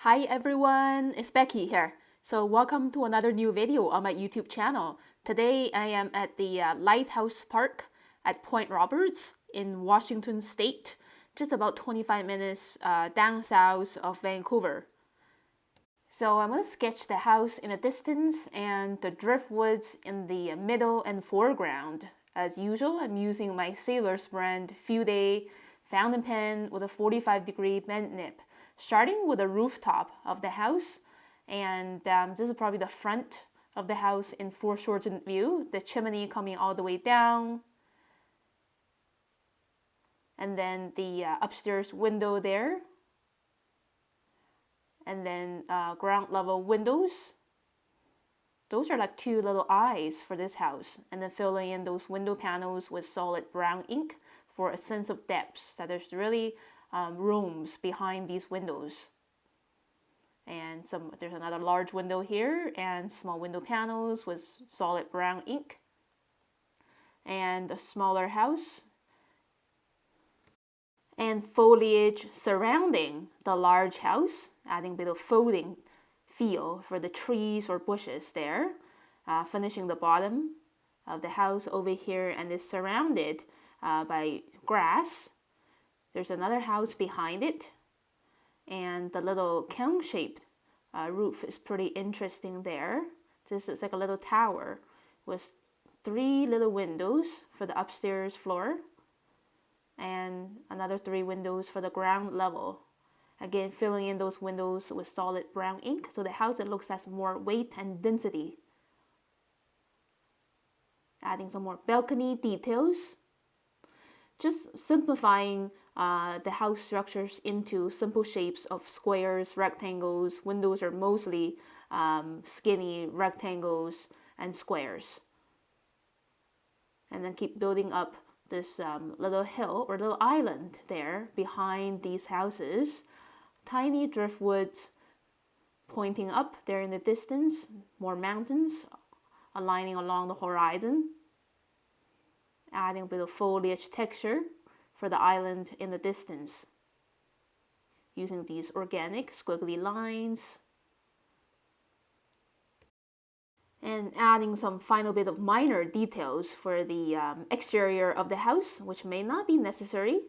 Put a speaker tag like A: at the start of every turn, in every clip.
A: Hi everyone, it's Becky here. So welcome to another new video on my YouTube channel. Today I am at the Lighthouse Park at Point Roberts in Washington State, just about 25 minutes down south of Vancouver. So I'm going to sketch the house in the distance and the driftwoods in the middle and foreground. As usual, I'm using my Sailor's brand Fude fountain pen with a 45-degree bend nib, starting with the rooftop of the house. And this is probably the front of the house in foreshortened view, the chimney coming all the way down. And then the upstairs window there. And then ground level windows. Those are like two little eyes for this house. And then filling in those window panels with solid brown ink for a sense of depth, that there's really rooms behind these windows. And there's another large window here and small window panels with solid brown ink. And a smaller house. And foliage surrounding the large house, adding a bit of folding feel for the trees or bushes there. Finishing the bottom of the house over here, and is surrounded by grass. There's another house behind it, and the little cone-shaped roof is pretty interesting there. This is like a little tower with 3 little windows for the upstairs floor, and another 3 windows for the ground level. Again, filling in those windows with solid brown ink, so the house, it looks has more weight and density. Adding some more balcony details. Just simplifying the house structures into simple shapes of squares, rectangles. Windows are mostly skinny rectangles and squares. And then keep building up this little hill or little island there behind these houses. Tiny driftwoods pointing up there in the distance, more mountains aligning along the horizon. Adding a bit of foliage texture for the island in the distance. Using these organic squiggly lines. And adding some final bit of minor details for the exterior of the house, which may not be necessary.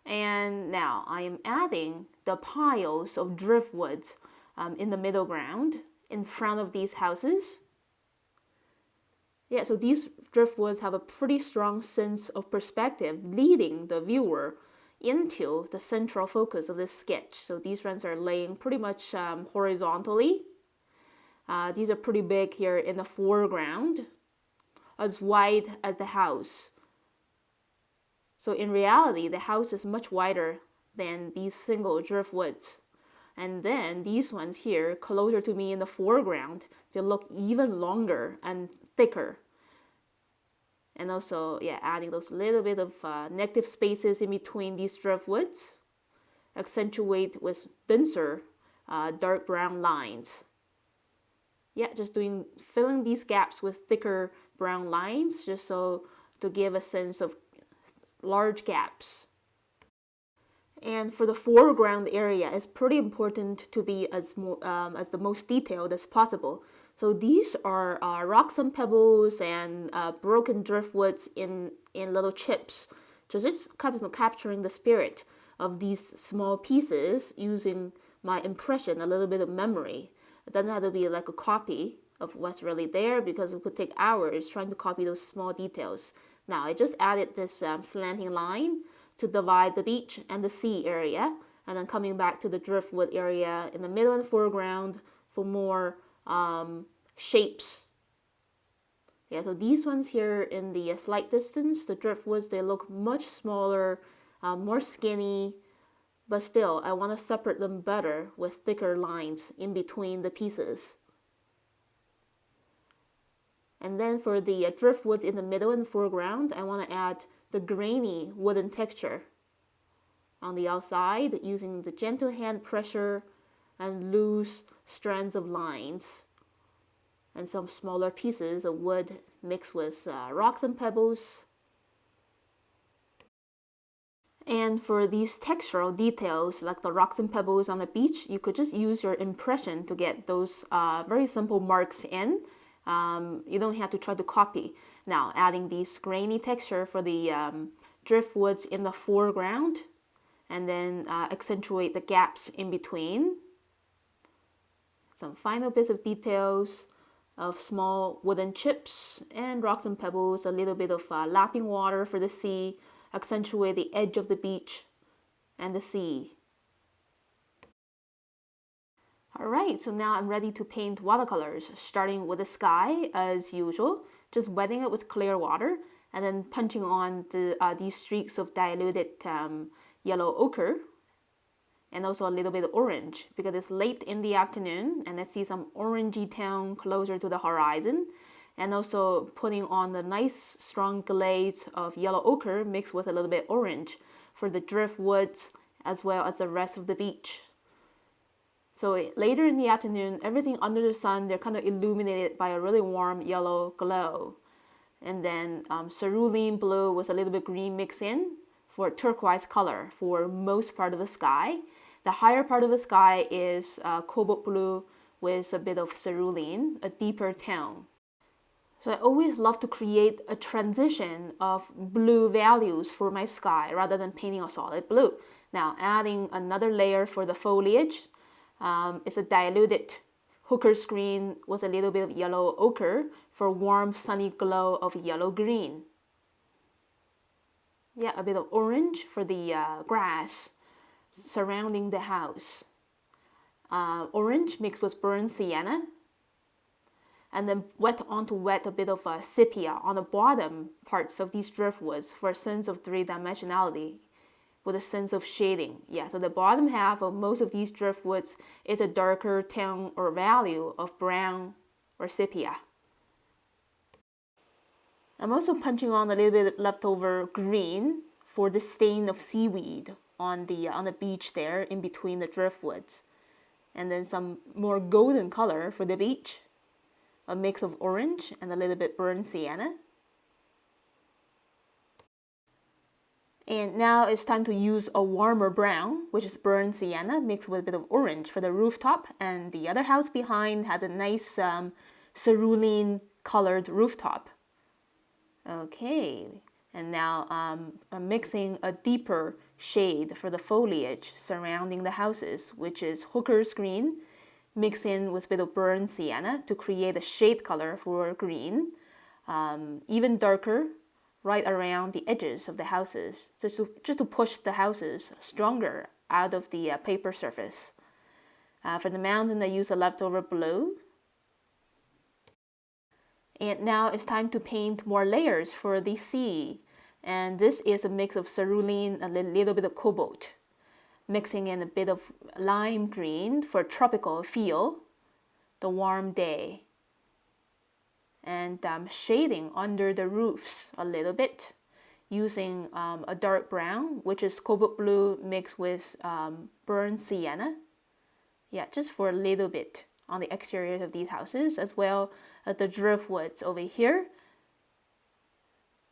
A: And now I am adding the piles of driftwoods in the middle ground in front of these houses. Yeah, so these driftwoods have a pretty strong sense of perspective, leading the viewer into the central focus of this sketch. So these ones are laying pretty much horizontally. These are pretty big here in the foreground, as wide as the house. So in reality, the house is much wider than these single driftwoods. And then these ones here, closer to me in the foreground, they look even longer and thicker. And also, yeah, adding those little bit of negative spaces in between these driftwoods. Accentuate with denser dark brown lines. Yeah, just filling these gaps with thicker brown lines, just so to give a sense of large gaps. And for the foreground area, it's pretty important to be as the most detailed as possible. So these are rocks and pebbles and broken driftwoods in little chips. Just capturing the spirit of these small pieces using my impression, a little bit of memory. It doesn't have to be like a copy of what's really there, because it could take hours trying to copy those small details. Now I just added this slanting line to divide the beach and the sea area, and then coming back to the driftwood area in the middle and foreground for more shapes. Yeah, so these ones here in the slight distance, the driftwoods, they look much smaller, more skinny, but still I want to separate them better with thicker lines in between the pieces. And then for the driftwoods in the middle and foreground, I want to add the grainy wooden texture on the outside using the gentle hand pressure and loose strands of lines and some smaller pieces of wood mixed with rocks and pebbles. And for these textural details, like the rocks and pebbles on the beach, you could just use your impression to get those very simple marks in. You don't have to try to copy. Now, adding these grainy texture for the driftwoods in the foreground, and then accentuate the gaps in between. Some final bits of details of small wooden chips and rocks and pebbles, a little bit of lapping water for the sea, accentuate the edge of the beach and the sea. Alright, so now I'm ready to paint watercolors, starting with the sky as usual, just wetting it with clear water and then punching on these streaks of diluted yellow ochre and also a little bit of orange because it's late in the afternoon and I see some orangey tone closer to the horizon, and also putting on the nice strong glaze of yellow ochre mixed with a little bit orange for the driftwoods as well as the rest of the beach. So later in the afternoon, everything under the sun, they're kind of illuminated by a really warm yellow glow. And then cerulean blue with a little bit green mixed in for turquoise color for most part of the sky. The higher part of the sky is cobalt blue with a bit of cerulean, a deeper tone. So I always love to create a transition of blue values for my sky rather than painting a solid blue. Now adding another layer for the foliage. It's a diluted hooker screen with a little bit of yellow ochre for warm sunny glow of yellow green. Yeah, a bit of orange for the grass surrounding the house. Orange mixed with burnt sienna. And then wet a bit of sepia on the bottom parts of these driftwoods for a sense of three-dimensionality with a sense of shading. Yeah, so the bottom half of most of these driftwoods is a darker tone or value of brown or sepia. I'm also punching on a little bit of leftover green for the stain of seaweed on the beach there in between the driftwoods. And then some more golden color for the beach, a mix of orange and a little bit burnt sienna. And now it's time to use a warmer brown, which is burnt sienna mixed with a bit of orange for the rooftop. And the other house behind had a nice cerulean colored rooftop. Okay, and now I'm mixing a deeper shade for the foliage surrounding the houses, which is hooker's green, mixed in with a bit of burnt sienna to create a shade color for green, even darker right around the edges of the houses, just to push the houses stronger out of the paper surface. For the mountain, I use a leftover blue. And now it's time to paint more layers for the sea. And this is a mix of cerulean and a little bit of cobalt, mixing in a bit of lime green for tropical feel, the warm day. And shading under the roofs a little bit using a dark brown, which is cobalt blue mixed with burnt sienna. Yeah, just for a little bit on the exteriors of these houses, as well as the driftwoods over here.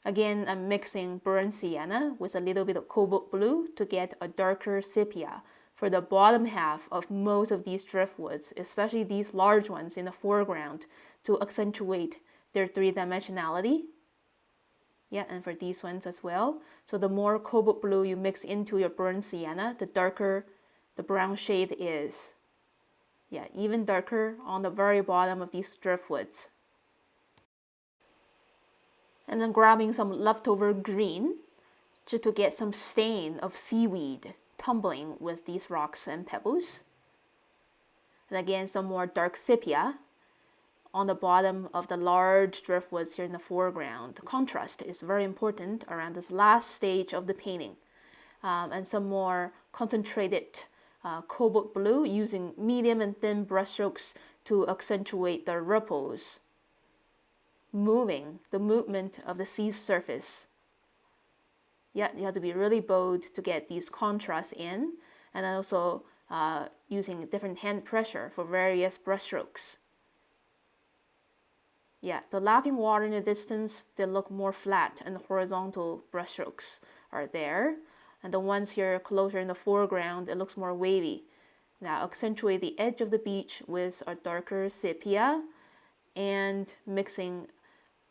A: Again, I'm mixing burnt sienna with a little bit of cobalt blue to get a darker sepia for the bottom half of most of these driftwoods, especially these large ones in the foreground, to accentuate their three-dimensionality. Yeah, and for these ones as well. So the more cobalt blue you mix into your burnt sienna, the darker the brown shade is. Yeah, even darker on the very bottom of these driftwoods. And then grabbing some leftover green just to get some stain of seaweed tumbling with these rocks and pebbles. And again, some more dark sepia on the bottom of the large driftwoods here in the foreground. The contrast is very important around this last stage of the painting. And some more concentrated cobalt blue using medium and thin brushstrokes to accentuate the ripples, the movement of the sea surface. Yeah, you have to be really bold to get these contrasts in, and also using different hand pressure for various brushstrokes. Yeah, the lapping water in the distance, they look more flat and the horizontal brushstrokes are there. And the ones here closer in the foreground, it looks more wavy. Now accentuate the edge of the beach with a darker sepia and mixing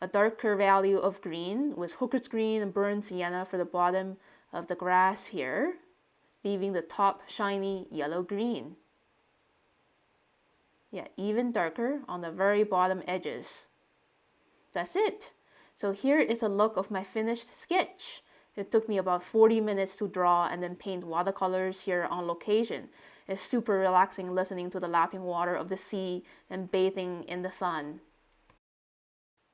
A: a darker value of green with hooker's green and burnt sienna for the bottom of the grass here, leaving the top shiny yellow-green. Yeah, even darker on the very bottom edges. That's it. So here is a look of my finished sketch. It took me about 40 minutes to draw and then paint watercolors here on location. It's super relaxing listening to the lapping water of the sea and bathing in the sun.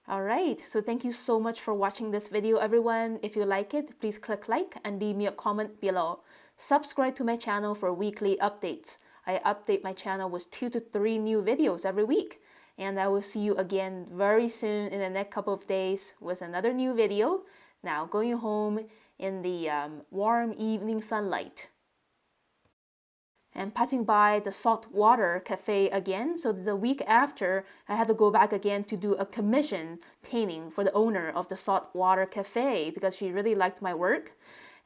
A: Alright, so thank you so much for watching this video, everyone. If you like it, please click like and leave me a comment below. Subscribe to my channel for weekly updates. I update my channel with 2 to 3 new videos every week. And I will see you again very soon in the next couple of days with another new video. Now going home in the warm evening sunlight. And passing by the saltwater cafe again. So the week after, I had to go back again to do a commission painting for the owner of the saltwater cafe because she really liked my work.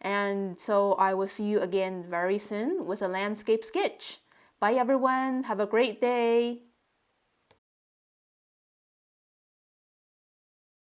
A: And so I will see you again very soon with a landscape sketch. Bye everyone, have a great day.